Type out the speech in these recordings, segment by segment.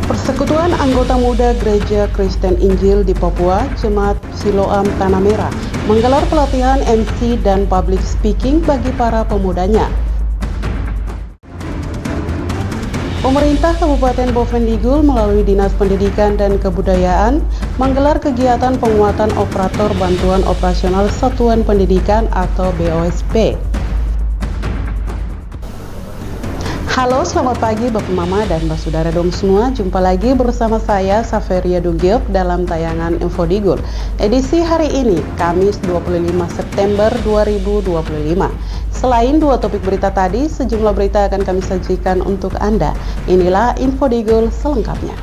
Persekutuan Anggota Muda Gereja Kristen Injil di Papua, Jemaat Siloam Tanah Merah, menggelar pelatihan MC dan public speaking bagi para pemudanya. Pemerintah Kabupaten Bovendigul melalui Dinas Pendidikan dan Kebudayaan menggelar kegiatan penguatan operator bantuan operasional Satuan Pendidikan atau BOSP. Halo, selamat pagi Bapak Mama dan Mbak Saudara dong semua. Jumpa lagi bersama saya Saveria Dugiop dalam tayangan Infodigul. Edisi hari ini, Kamis 25 September 2025. Selain dua topik berita tadi, sejumlah berita akan kami sajikan untuk Anda. Inilah Infodigul selengkapnya.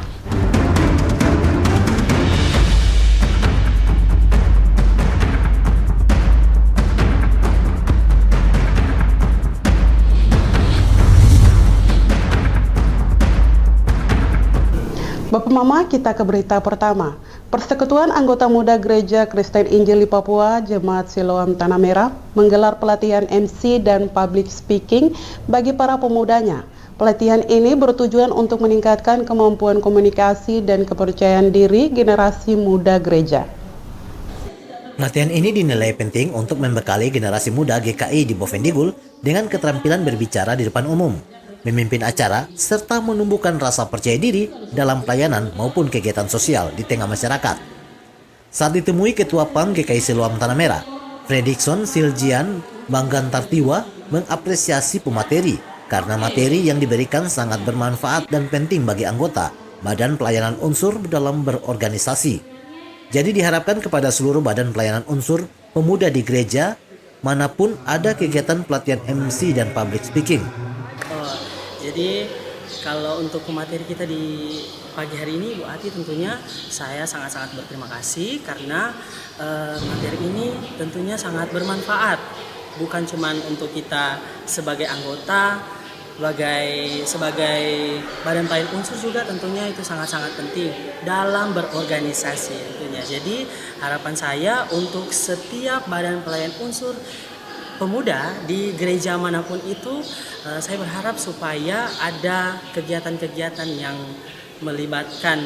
Bapak Mama, kita ke berita pertama. Persekutuan Anggota Muda Gereja Kristen Injil di Papua, Jemaat Siloam Tanah Merah, menggelar pelatihan MC dan public speaking bagi para pemudanya. Pelatihan ini bertujuan untuk meningkatkan kemampuan komunikasi dan kepercayaan diri generasi muda gereja. Pelatihan ini dinilai penting untuk membekali generasi muda GKI di Bovendigul dengan keterampilan berbicara di depan umum, memimpin acara, serta menumbuhkan rasa percaya diri dalam pelayanan maupun kegiatan sosial di tengah masyarakat. Saat ditemui Ketua PAM GKI Siloam Tanah Merah, Fredrickson Siljian Banggantartiwa mengapresiasi pemateri karena materi yang diberikan sangat bermanfaat dan penting bagi anggota Badan Pelayanan Unsur dalam berorganisasi. Jadi diharapkan kepada seluruh Badan Pelayanan Unsur pemuda di gereja manapun ada kegiatan pelatihan MC dan public speaking. Jadi kalau untuk materi kita di pagi hari ini, Bu Ati, tentunya saya sangat-sangat berterima kasih karena materi ini tentunya sangat bermanfaat. Bukan cuma untuk kita sebagai anggota, sebagai badan pelayanan unsur juga tentunya itu sangat-sangat penting dalam berorganisasi tentunya. Jadi harapan saya untuk setiap badan pelayanan unsur pemuda di gereja manapun itu, saya berharap supaya ada kegiatan-kegiatan yang melibatkan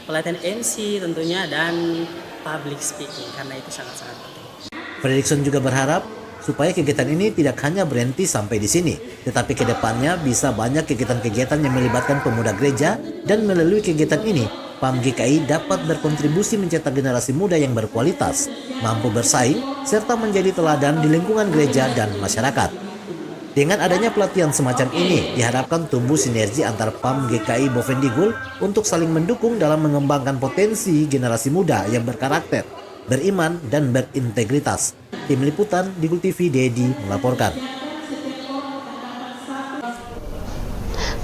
pelatihan MC tentunya dan public speaking karena itu sangat-sangat penting. Fredrickson juga berharap supaya kegiatan ini tidak hanya berhenti sampai di sini, tetapi ke depannya bisa banyak kegiatan-kegiatan yang melibatkan pemuda gereja dan melalui kegiatan ini PAM GKI dapat berkontribusi mencetak generasi muda yang berkualitas, mampu bersaing, serta menjadi teladan di lingkungan gereja dan masyarakat. Dengan adanya pelatihan semacam ini, diharapkan tumbuh sinergi antar PAM GKI Bovendigul untuk saling mendukung dalam mengembangkan potensi generasi muda yang berkarakter, beriman, dan berintegritas. Tim Liputan Digul TV Dedi melaporkan.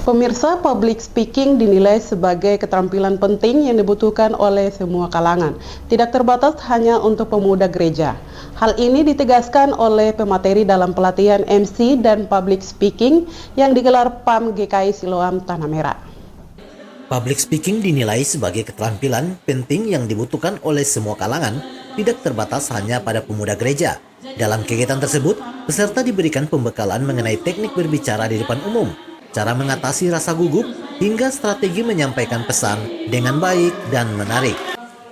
Pemirsa, public speaking dinilai sebagai keterampilan penting yang dibutuhkan oleh semua kalangan, tidak terbatas hanya untuk pemuda gereja. Hal ini ditegaskan oleh pemateri dalam pelatihan MC dan public speaking yang digelar PAM GKI Siloam Tanah Merah. Public speaking dinilai sebagai keterampilan penting yang dibutuhkan oleh semua kalangan, tidak terbatas hanya pada pemuda gereja. Dalam kegiatan tersebut, peserta diberikan pembekalan mengenai teknik berbicara di depan umum, cara mengatasi rasa gugup, hingga strategi menyampaikan pesan dengan baik dan menarik.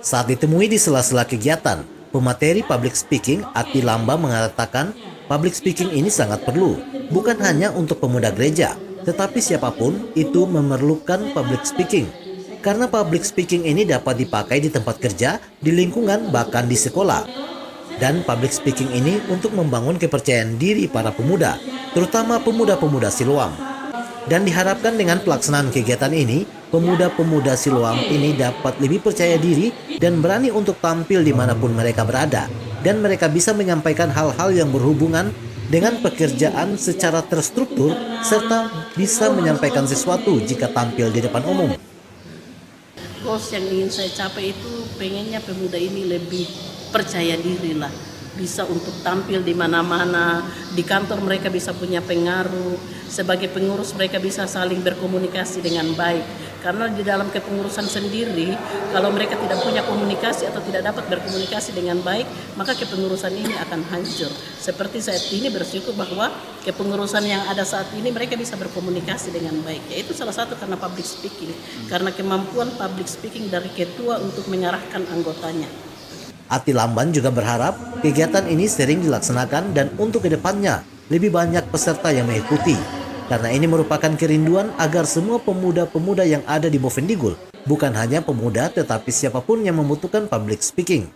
Saat ditemui di sela-sela kegiatan, pemateri public speaking Ati Lamba mengatakan public speaking ini sangat perlu, bukan hanya untuk pemuda gereja, tetapi siapapun itu memerlukan public speaking. Karena public speaking ini dapat dipakai di tempat kerja, di lingkungan, bahkan di sekolah. Dan public speaking ini untuk membangun kepercayaan diri para pemuda, terutama pemuda-pemuda Siloam. Dan diharapkan dengan pelaksanaan kegiatan ini, pemuda-pemuda Siloam ini dapat lebih percaya diri dan berani untuk tampil dimanapun mereka berada. Dan mereka bisa menyampaikan hal-hal yang berhubungan dengan pekerjaan secara terstruktur, serta bisa menyampaikan sesuatu jika tampil di depan umum. Goals yang ingin saya capai itu pengennya pemuda ini lebih percaya diri lah bisa untuk tampil di mana-mana, di kantor mereka bisa punya pengaruh, sebagai pengurus mereka bisa saling berkomunikasi dengan baik. Karena di dalam kepengurusan sendiri, kalau mereka tidak punya komunikasi atau tidak dapat berkomunikasi dengan baik, maka kepengurusan ini akan hancur. Seperti saat ini bersyukur bahwa kepengurusan yang ada saat ini mereka bisa berkomunikasi dengan baik. Yaitu salah satu karena public speaking, karena kemampuan public speaking dari ketua untuk mengarahkan anggotanya. Ati Lamban juga berharap kegiatan ini sering dilaksanakan dan untuk kedepannya lebih banyak peserta yang mengikuti. Karena ini merupakan kerinduan agar semua pemuda-pemuda yang ada di Bovendigul, bukan hanya pemuda tetapi siapapun yang membutuhkan public speaking.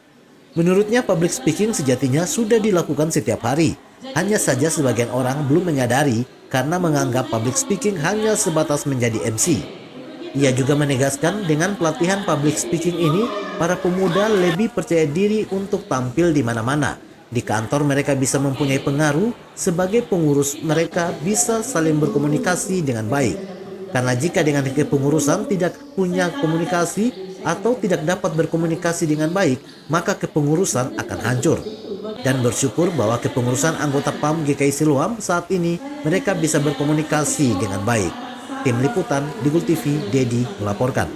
Menurutnya public speaking sejatinya sudah dilakukan setiap hari. Hanya saja sebagian orang belum menyadari karena menganggap public speaking hanya sebatas menjadi MC. Ia juga menegaskan dengan pelatihan public speaking ini, para pemuda lebih percaya diri untuk tampil di mana-mana. Di kantor mereka bisa mempunyai pengaruh, sebagai pengurus mereka bisa saling berkomunikasi dengan baik. Karena jika dengan kepengurusan tidak punya komunikasi atau tidak dapat berkomunikasi dengan baik, maka kepengurusan akan hancur. Dan bersyukur bahwa kepengurusan anggota PAM GKI Siloam saat ini mereka bisa berkomunikasi dengan baik. Tim Liputan, Digul TV, Dedi melaporkan.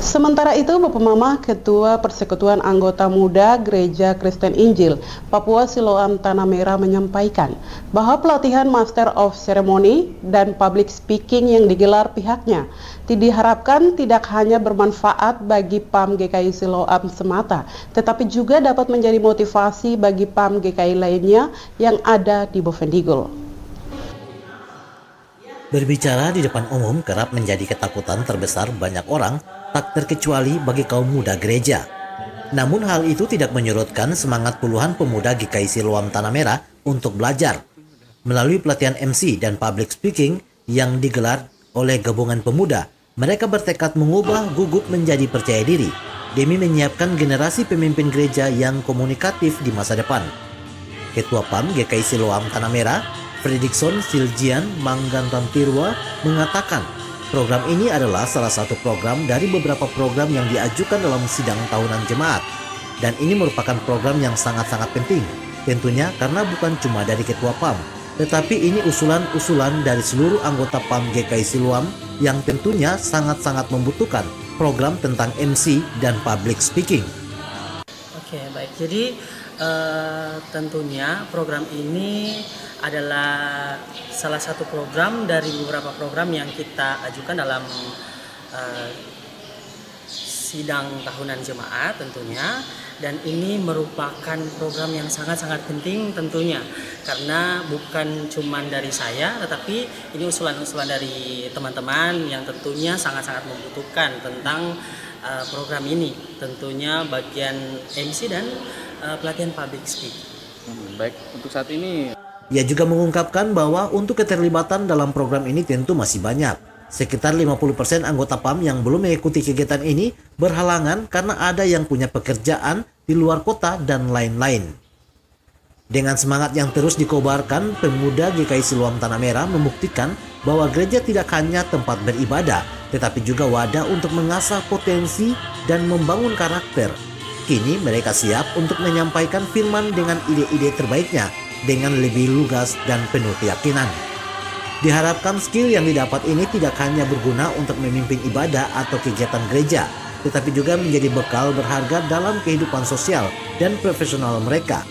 Sementara itu, Bapak Mama Ketua Persekutuan Anggota Muda Gereja Kristen Injil Papua Siloam Tanah Merah menyampaikan bahwa pelatihan Master of Ceremony dan Public Speaking yang digelar pihaknya diharapkan tidak hanya bermanfaat bagi PAM GKI Siloam semata, tetapi juga dapat menjadi motivasi bagi PAM GKI lainnya yang ada di Bovendigul. Berbicara di depan umum kerap menjadi ketakutan terbesar banyak orang, tak terkecuali bagi kaum muda gereja. Namun hal itu tidak menyurutkan semangat puluhan pemuda GKI Siloam Tanah Merah untuk belajar. Melalui pelatihan MC dan public speaking yang digelar oleh gabungan pemuda, mereka bertekad mengubah gugup menjadi percaya diri demi menyiapkan generasi pemimpin gereja yang komunikatif di masa depan. Ketua PAM GKI Siloam Tanah Merah, Fredrickson Siljian Manggantantirwa mengatakan, program ini adalah salah satu program dari beberapa program yang diajukan dalam sidang tahunan jemaat. Dan ini merupakan program yang sangat-sangat penting. Tentunya karena bukan cuma dari Ketua PAM, tetapi ini usulan-usulan dari seluruh anggota PAM GKI Siloam yang tentunya sangat-sangat membutuhkan program tentang MC dan public speaking. Oke, baik. Jadi tentunya program ini adalah salah satu program dari beberapa program yang kita ajukan dalam sidang tahunan jemaat tentunya, dan ini merupakan program yang sangat-sangat penting tentunya karena bukan cuma dari saya tetapi ini usulan-usulan dari teman-teman yang tentunya sangat-sangat membutuhkan tentang program ini, tentunya bagian MC dan pelatihan public speaking. Baik, untuk saat ini Ia juga mengungkapkan bahwa untuk keterlibatan dalam program ini tentu masih banyak. Sekitar 50% anggota PAM yang belum mengikuti kegiatan ini berhalangan karena ada yang punya pekerjaan di luar kota dan lain-lain. Dengan semangat yang terus dikobarkan, pemuda GKI Siloam Tanah Merah membuktikan bahwa gereja tidak hanya tempat beribadah, tetapi juga wadah untuk mengasah potensi dan membangun karakter. Kini mereka siap untuk menyampaikan firman dengan ide-ide terbaiknya, dengan lebih lugas dan penuh keyakinan. Diharapkan skill yang didapat ini tidak hanya berguna untuk memimpin ibadah atau kegiatan gereja, tetapi juga menjadi bekal berharga dalam kehidupan sosial dan profesional mereka.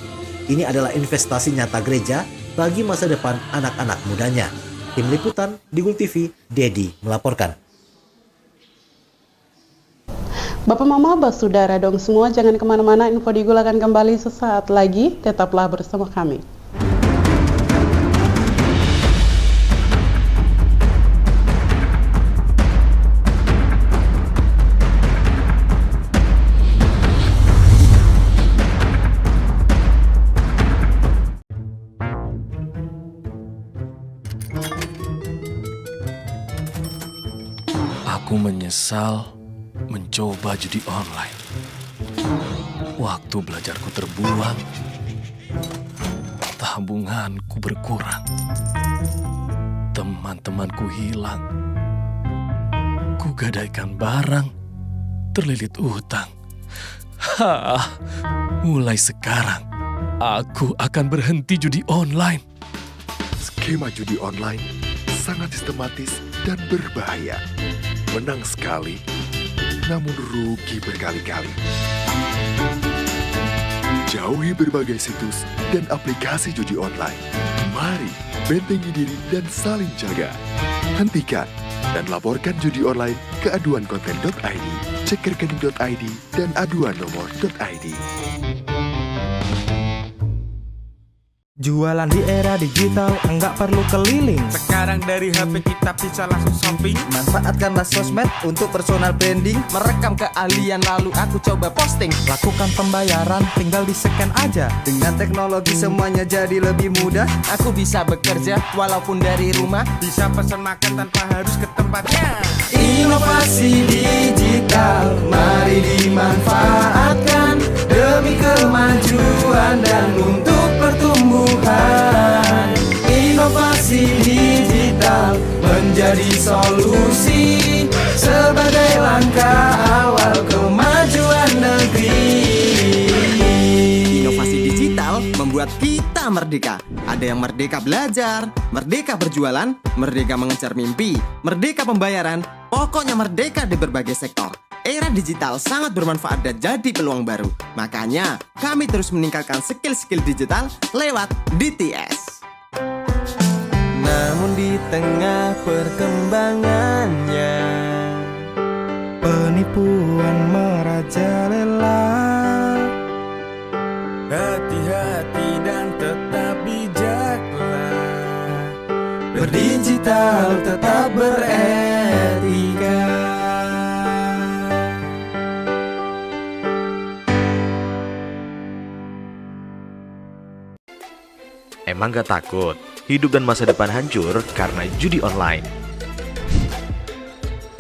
Ini adalah investasi nyata gereja bagi masa depan anak-anak mudanya. Tim Liputan, Digul TV, Dedi melaporkan. Bapak Mama, Saudara dong semua, jangan kemana-mana, Info Digul akan kembali sesaat lagi, tetaplah bersama kami. Aku menyesal mencoba judi online. Waktu belajarku terbuang, tabunganku berkurang, teman-temanku hilang, kugadaikan barang, terlilit utang. Hah, mulai sekarang aku akan berhenti judi online. Skema judi online sangat sistematis dan berbahaya. Menang sekali, namun rugi berkali-kali. Jauhi berbagai situs dan aplikasi judi online. Mari bentengi diri dan saling jaga. Hentikan dan laporkan judi online ke aduankonten.id, cek rekening.id, dan aduan nomor.id. Jualan di era digital, enggak perlu keliling. Sekarang dari HP kita bisa langsung shopping. Manfaatkanlah sosmed untuk personal branding. Merekam keahlian lalu aku coba posting. Lakukan pembayaran, tinggal di-scan aja. Dengan teknologi semuanya jadi lebih mudah. Aku bisa bekerja walaupun dari rumah. Bisa pesan makan tanpa harus ke tempatnya. Inovasi digital, mari dimanfaatkan demi kemajuan dan untuk pertumbuhan. Inovasi digital menjadi solusi sebagai langkah awal kemajuan negeri. Inovasi digital membuat kita merdeka. Ada yang merdeka belajar, merdeka berjualan, merdeka mengejar mimpi, merdeka pembayaran, pokoknya merdeka di berbagai sektor. Era digital sangat bermanfaat dan jadi peluang baru. Makanya, kami terus meningkatkan skill-skill digital lewat DTS. Namun di tengah perkembangannya, penipuan merajalela. Hati-hati dan tetap bijaklah. Berdigital tetap beretika. Emang gak takut hidup dan masa depan hancur karena judi online?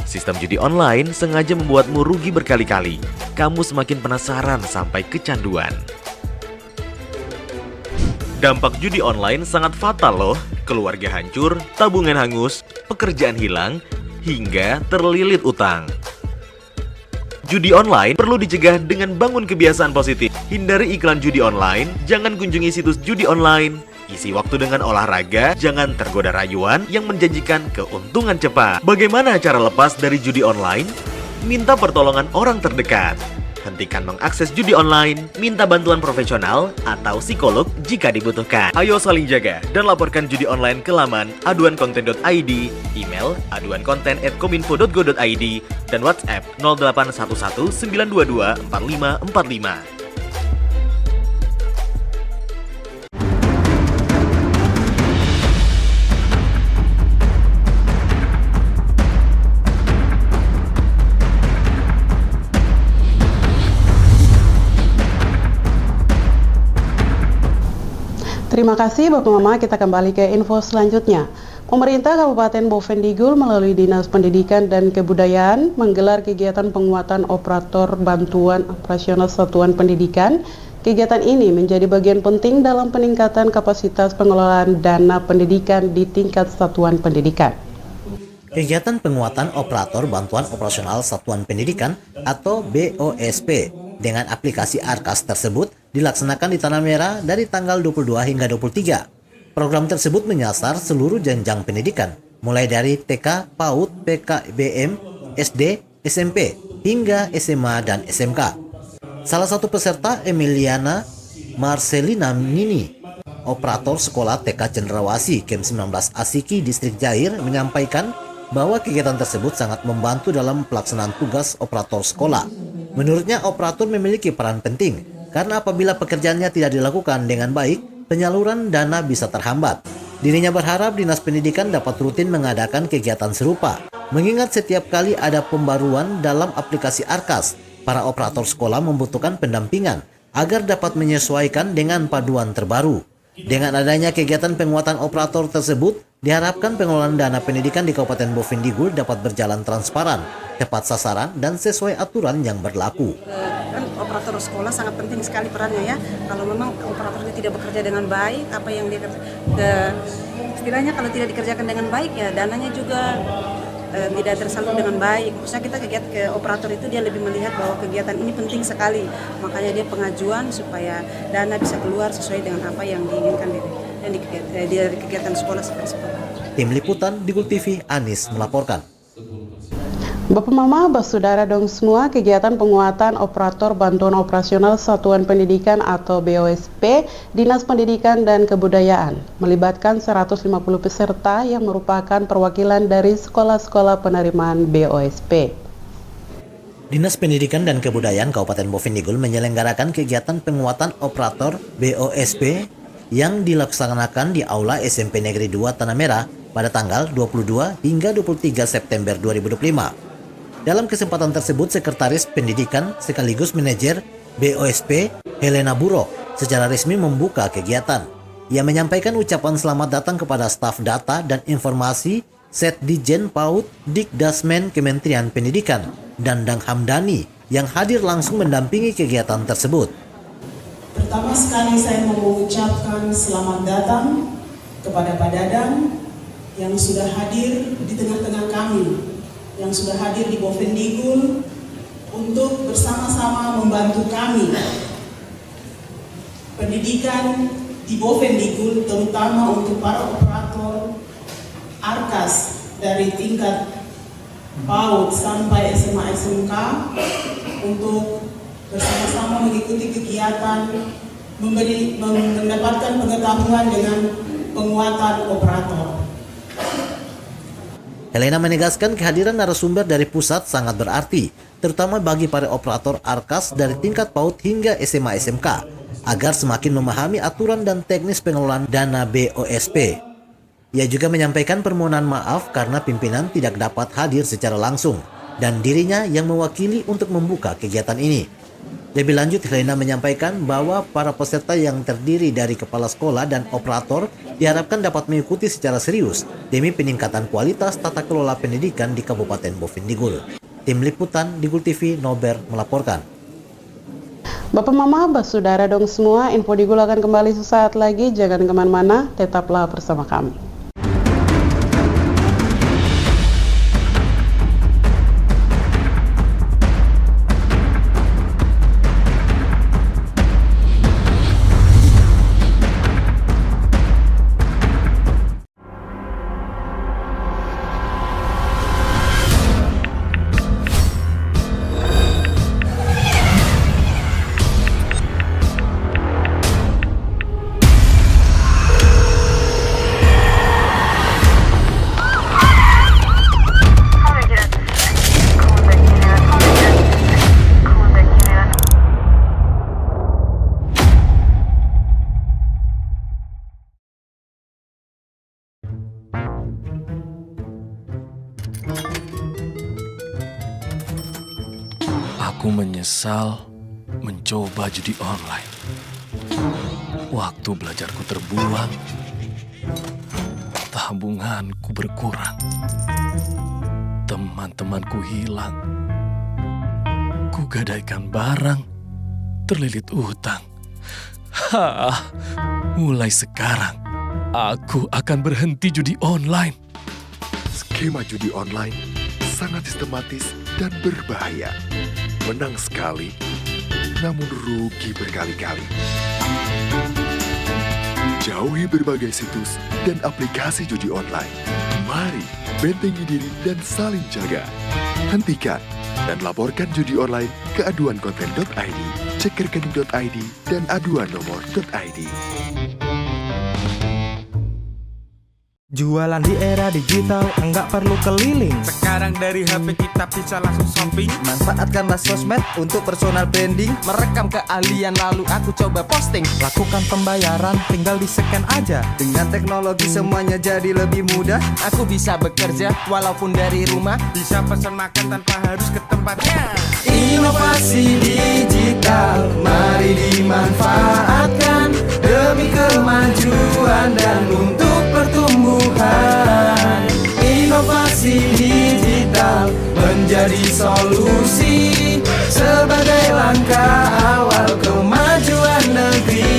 Sistem judi online sengaja membuatmu rugi berkali-kali. Kamu semakin penasaran sampai kecanduan. Dampak judi online sangat fatal loh. Keluarga hancur, tabungan hangus, pekerjaan hilang, hingga terlilit utang. Judi online perlu dicegah dengan bangun kebiasaan positif. Hindari iklan judi online, jangan kunjungi situs judi online. Isi waktu dengan olahraga, jangan tergoda rayuan yang menjanjikan keuntungan cepat. Bagaimana cara lepas dari judi online? Minta pertolongan orang terdekat. Hentikan mengakses judi online, minta bantuan profesional atau psikolog jika dibutuhkan. Ayo saling jaga dan laporkan judi online ke laman aduankonten.id, email aduankonten@kominfo.go.id, dan WhatsApp 0811 922 4545. Terima kasih Bapak Mama, kita kembali ke info selanjutnya. Pemerintah Kabupaten Bovendigul melalui Dinas Pendidikan dan Kebudayaan menggelar kegiatan penguatan operator bantuan operasional satuan pendidikan. Kegiatan ini menjadi bagian penting dalam peningkatan kapasitas pengelolaan dana pendidikan di tingkat satuan pendidikan. Kegiatan penguatan operator bantuan operasional satuan pendidikan atau BOSP dengan aplikasi ARKAS tersebut dilaksanakan di Tanah Merah dari tanggal 22 hingga 23. Program tersebut menyasar seluruh jenjang pendidikan, mulai dari TK, PAUD, PKBM, SD, SMP, hingga SMA dan SMK. Salah satu peserta Emiliana Marcelina Nini, operator sekolah TK Cendrawasih KEM 19 Asiki Distrik Jair, menyampaikan bahwa kegiatan tersebut sangat membantu dalam pelaksanaan tugas operator sekolah. Menurutnya, operator memiliki peran penting karena apabila pekerjaannya tidak dilakukan dengan baik, penyaluran dana bisa terhambat. Dirinya berharap Dinas Pendidikan dapat rutin mengadakan kegiatan serupa. Mengingat setiap kali ada pembaruan dalam aplikasi ARKAS, para operator sekolah membutuhkan pendampingan agar dapat menyesuaikan dengan paduan terbaru. Dengan adanya kegiatan penguatan operator tersebut, diharapkan pengelolaan dana pendidikan di Kabupaten Bovendigul dapat berjalan transparan, tepat sasaran, dan sesuai aturan yang berlaku. Kan operator sekolah sangat penting sekali perannya ya. Kalau memang operatornya tidak bekerja dengan baik, apa yang dia istilahnya kalau tidak dikerjakan dengan baik ya dananya juga tidak tersalur dengan baik. Khususnya kita kegiatan ke operator itu dia lebih melihat bahwa kegiatan ini penting sekali, makanya dia pengajuan supaya dana bisa keluar sesuai dengan apa yang diinginkan dari kegiatan sekolah seperti itu. Tim Liputan Digul TV, Anis melaporkan. Bapak Mama, Saudara dong semua, kegiatan penguatan operator bantuan operasional Satuan Pendidikan atau BOSP Dinas Pendidikan dan Kebudayaan melibatkan 150 peserta yang merupakan perwakilan dari sekolah-sekolah penerimaan BOSP. Dinas Pendidikan dan Kebudayaan Kabupaten Bovendigul menyelenggarakan kegiatan penguatan operator BOSP yang dilaksanakan di Aula SMP Negeri 2 Tanah Merah pada tanggal 22 hingga 23 September 2025. Dalam kesempatan tersebut, Sekretaris Pendidikan sekaligus Manajer BOSP Helena Buro secara resmi membuka kegiatan. Ia menyampaikan ucapan selamat datang kepada staf data dan informasi Setdijen PAUD Dikdasmen Kementerian Pendidikan Dandang Hamdani yang hadir langsung mendampingi kegiatan tersebut. Pertama sekali saya mau mengucapkan selamat datang kepada Pak Dadang yang sudah hadir di tengah-tengah kami, yang sudah hadir di Bovendigul untuk bersama-sama membantu kami pendidikan di Bovendigul, terutama untuk para operator Arkas dari tingkat PAUD sampai SMA SMK untuk bersama-sama mengikuti kegiatan mendapatkan pengetahuan dengan penguatan operator. Helena menegaskan kehadiran narasumber dari pusat sangat berarti, terutama bagi para operator Arkas dari tingkat PAUD hingga SMA SMK, agar semakin memahami aturan dan teknis pengelolaan dana BOSP. Ia juga menyampaikan permohonan maaf karena pimpinan tidak dapat hadir secara langsung, dan dirinya yang mewakili untuk membuka kegiatan ini. Lebih lanjut, Helena menyampaikan bahwa para peserta yang terdiri dari kepala sekolah dan operator diharapkan dapat mengikuti secara serius demi peningkatan kualitas tata kelola pendidikan di Kabupaten Bovendigul. Tim Liputan Digul TV, Nober melaporkan. Bapak Mama, Saudara dong semua, Info Digul akan kembali sesaat lagi. Jangan kemana-mana, tetaplah bersama kami. Aku menyesal mencoba judi online. Waktu belajarku terbuang, tabunganku berkurang, teman-temanku hilang, kugadaikan barang, terlilit utang. Mulai sekarang, aku akan berhenti judi online. Skema judi online sangat sistematis dan berbahaya. Menang sekali, namun rugi berkali-kali. Jauhi berbagai situs dan aplikasi judi online. Mari bentengi diri dan saling jaga. Hentikan dan laporkan judi online ke aduankonten.id, cekerkening.id, dan aduannomor.id. Jualan di era digital, enggak perlu keliling. Sekarang dari HP kita bisa langsung shopping. Manfaatkanlah sosmed untuk personal branding. Merekam keahlian lalu aku coba posting. Lakukan pembayaran, tinggal di-scan aja. Dengan teknologi semuanya jadi lebih mudah. Aku bisa bekerja walaupun dari rumah. Bisa pesan makan tanpa harus ke tempatnya. Inovasi digital, mari dimanfaatkan demi kemajuan dan untuk pertumbuhan. Inovasi digital menjadi solusi sebagai langkah awal kemajuan negeri.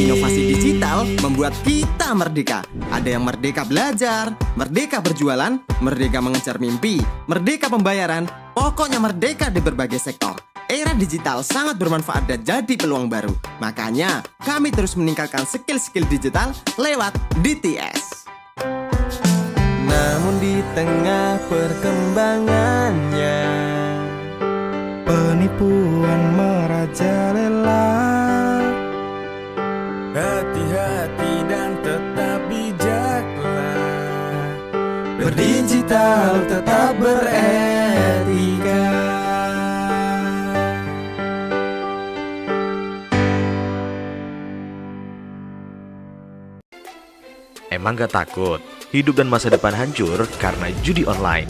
Inovasi digital membuat kita merdeka. Ada yang merdeka belajar, merdeka berjualan, merdeka mengejar mimpi, merdeka pembayaran, pokoknya merdeka di berbagai sektor. Era digital sangat bermanfaat dan jadi peluang baru. Makanya, kami terus meningkatkan skill-skill digital lewat DTS. Namun di tengah perkembangannya, penipuan merajalela. Hati-hati dan tetap bijaklah, berdigital tetap beretika. Emang gak takut hidup dan masa depan hancur karena judi online?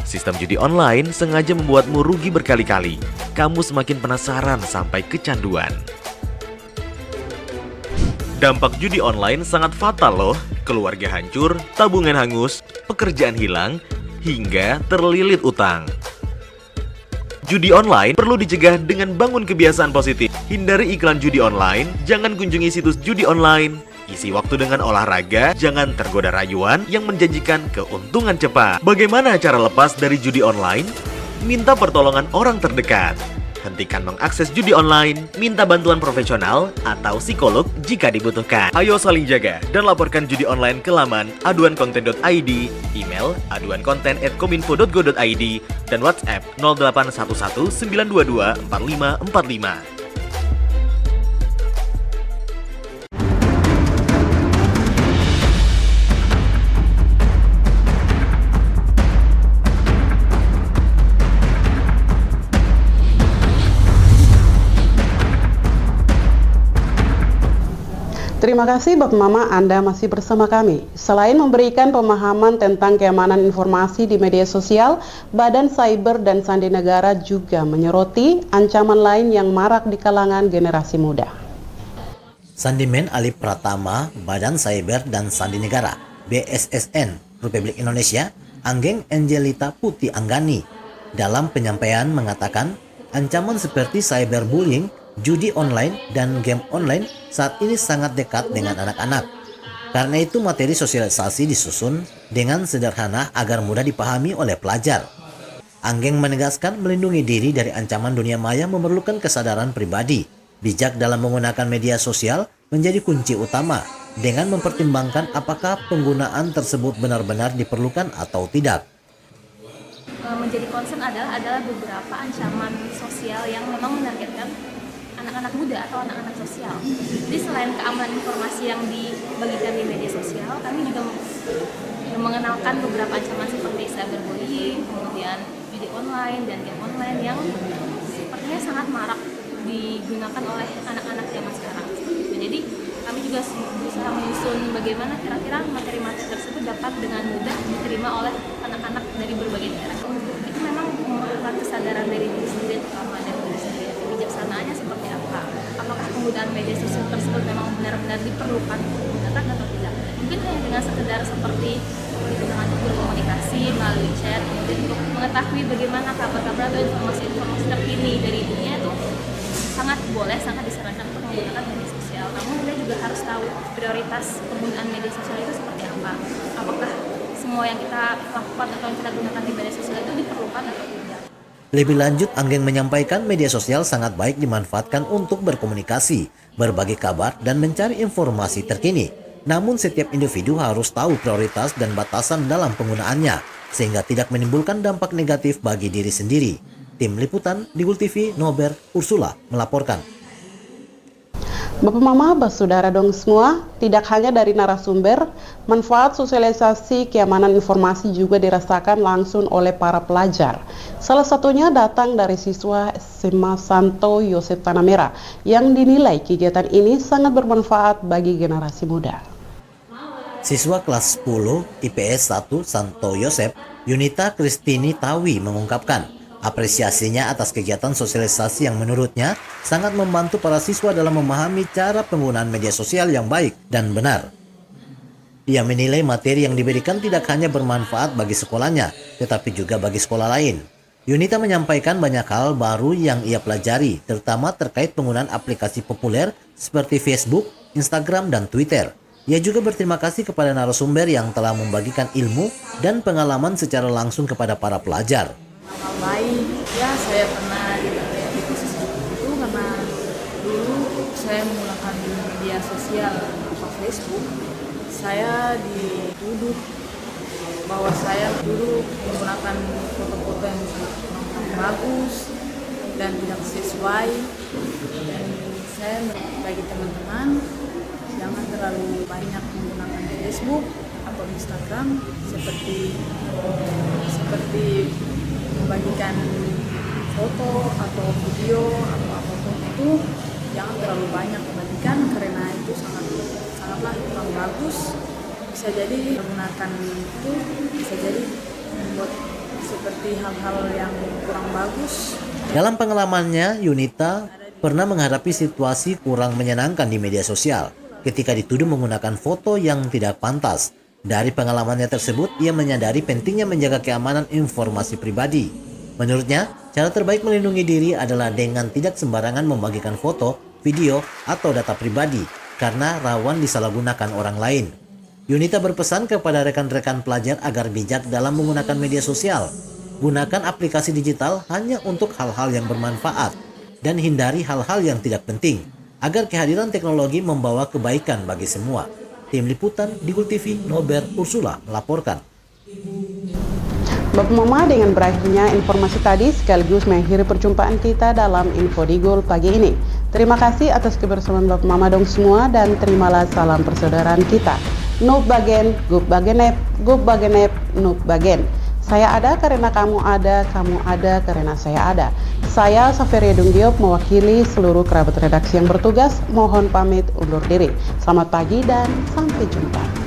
Sistem judi online sengaja membuatmu rugi berkali-kali. Kamu semakin penasaran sampai kecanduan. Dampak judi online sangat fatal loh. Keluarga hancur, tabungan hangus, pekerjaan hilang, hingga terlilit utang. Judi online perlu dicegah dengan bangun kebiasaan positif. Hindari iklan judi online, jangan kunjungi situs judi online. Isi waktu dengan olahraga, jangan tergoda rayuan yang menjanjikan keuntungan cepat. Bagaimana cara lepas dari judi online? Minta pertolongan orang terdekat. Hentikan mengakses judi online, minta bantuan profesional atau psikolog jika dibutuhkan. Ayo saling jaga dan laporkan judi online ke laman aduankonten.id, email aduankonten@kominfo.go.id, dan WhatsApp 0811 922 4545. Terima kasih Bapak Mama, Anda masih bersama kami. Selain memberikan pemahaman tentang keamanan informasi di media sosial, Badan Cyber dan Sandi Negara juga menyoroti ancaman lain yang marak di kalangan generasi muda. Sandimen Ali Pratama, Badan Cyber dan Sandi Negara, BSSN, Republik Indonesia, Anggeng Angelita Putih Anggani, dalam penyampaian mengatakan ancaman seperti cyberbullying, judi online, dan game online saat ini sangat dekat dengan anak-anak. Karena itu materi sosialisasi disusun dengan sederhana agar mudah dipahami oleh pelajar. Anggeng menegaskan melindungi diri dari ancaman dunia maya memerlukan kesadaran pribadi. Bijak dalam menggunakan media sosial menjadi kunci utama dengan mempertimbangkan apakah penggunaan tersebut benar-benar diperlukan atau tidak. Menjadi concern adalah beberapa ancaman sosial yang memang menargetkan anak-anak muda atau anak-anak sosial. Jadi selain keamanan informasi yang dibagikan di media sosial, kami juga mengenalkan beberapa ancaman seperti cyberbullying, kemudian judi online dan game online yang sepertinya sangat marak digunakan oleh anak-anak zaman sekarang. Jadi kami juga berusaha menyusun bagaimana kira-kira materi-materi tersebut dapat dengan mudah diterima oleh anak-anak dari berbagai daerah. Itu memang memerlukan kesadaran dari diri sendiri, terutama dari diri sendiri. Kebijaksanaannya seperti apa? Apakah penggunaan media sosial tersebut memang benar-benar diperlukan atau tidak? Mungkin hanya dengan sekedar seperti digunakan untuk berkomunikasi melalui chat, kemudian untuk mengetahui bagaimana kabar-kabar atau informasi-informasi terkini dari dunia itu sangat boleh, sangat disarankan untuk menggunakan media sosial. Namun kita juga harus tahu prioritas penggunaan media sosial itu seperti apa. Apakah semua yang kita lakukan atau yang kita gunakan di media sosial itu diperlukan atau tidak? Lebih lanjut, Anggeng menyampaikan media sosial sangat baik dimanfaatkan untuk berkomunikasi, berbagi kabar, dan mencari informasi terkini. Namun setiap individu harus tahu prioritas dan batasan dalam penggunaannya, sehingga tidak menimbulkan dampak negatif bagi diri sendiri. Tim Liputan di Gul TV, Nober Ursula melaporkan. Bapak Mama, Saudara dong semua, tidak hanya dari narasumber, manfaat sosialisasi keamanan informasi juga dirasakan langsung oleh para pelajar. Salah satunya datang dari siswa SMA Santo Yosep Tanah Merah yang dinilai kegiatan ini sangat bermanfaat bagi generasi muda. Siswa kelas 10 IPS 1 Santo Yosep, Yunita Kristini Tawi mengungkapkan apresiasinya atas kegiatan sosialisasi yang menurutnya sangat membantu para siswa dalam memahami cara penggunaan media sosial yang baik dan benar. Ia menilai materi yang diberikan tidak hanya bermanfaat bagi sekolahnya, tetapi juga bagi sekolah lain. Yunita menyampaikan banyak hal baru yang ia pelajari, terutama terkait penggunaan aplikasi populer seperti Facebook, Instagram, dan Twitter. Ia juga berterima kasih kepada narasumber yang telah membagikan ilmu dan pengalaman secara langsung kepada para pelajar. Baik, ya saya pernah di posisi itu karena dulu saya menggunakan media sosial atau Facebook. Saya dituduh bahwa saya dulu menggunakan foto-foto yang kurang bagus dan tidak sesuai. Dan saya bagi teman-teman jangan terlalu banyak menggunakan Facebook atau Instagram seperti membagikan foto atau video atau apapun itu jangan terlalu banyak membagikan karena itu sangatlah kurang bagus. Bisa jadi menggunakan itu bisa jadi membuat seperti hal-hal yang kurang bagus. Dalam pengalamannya, Yunita pernah menghadapi situasi kurang menyenangkan di media sosial ketika dituduh menggunakan foto yang tidak pantas. Dari pengalamannya tersebut, ia menyadari pentingnya menjaga keamanan informasi pribadi. Menurutnya, cara terbaik melindungi diri adalah dengan tidak sembarangan membagikan foto, video, atau data pribadi karena rawan disalahgunakan orang lain. Yunita berpesan kepada rekan-rekan pelajar agar bijak dalam menggunakan media sosial. Gunakan aplikasi digital hanya untuk hal-hal yang bermanfaat dan hindari hal-hal yang tidak penting agar kehadiran teknologi membawa kebaikan bagi semua. Tim Liputan Digul TV, Norbert Ursula melaporkan. Bapak Mama, dengan berakhirnya informasi tadi sekaligus mengakhiri perjumpaan kita dalam Info Digul pagi ini. Terima kasih atas kebersamaan Bapak Mama dong semua dan terimalah salam persaudaraan kita. Nup bagen, gup bagenep, nup bagen. Saya ada karena kamu ada karena saya ada. Saya Saferia Dunggiop mewakili seluruh kerabat redaksi yang bertugas. Mohon pamit undur diri. Selamat pagi dan sampai jumpa.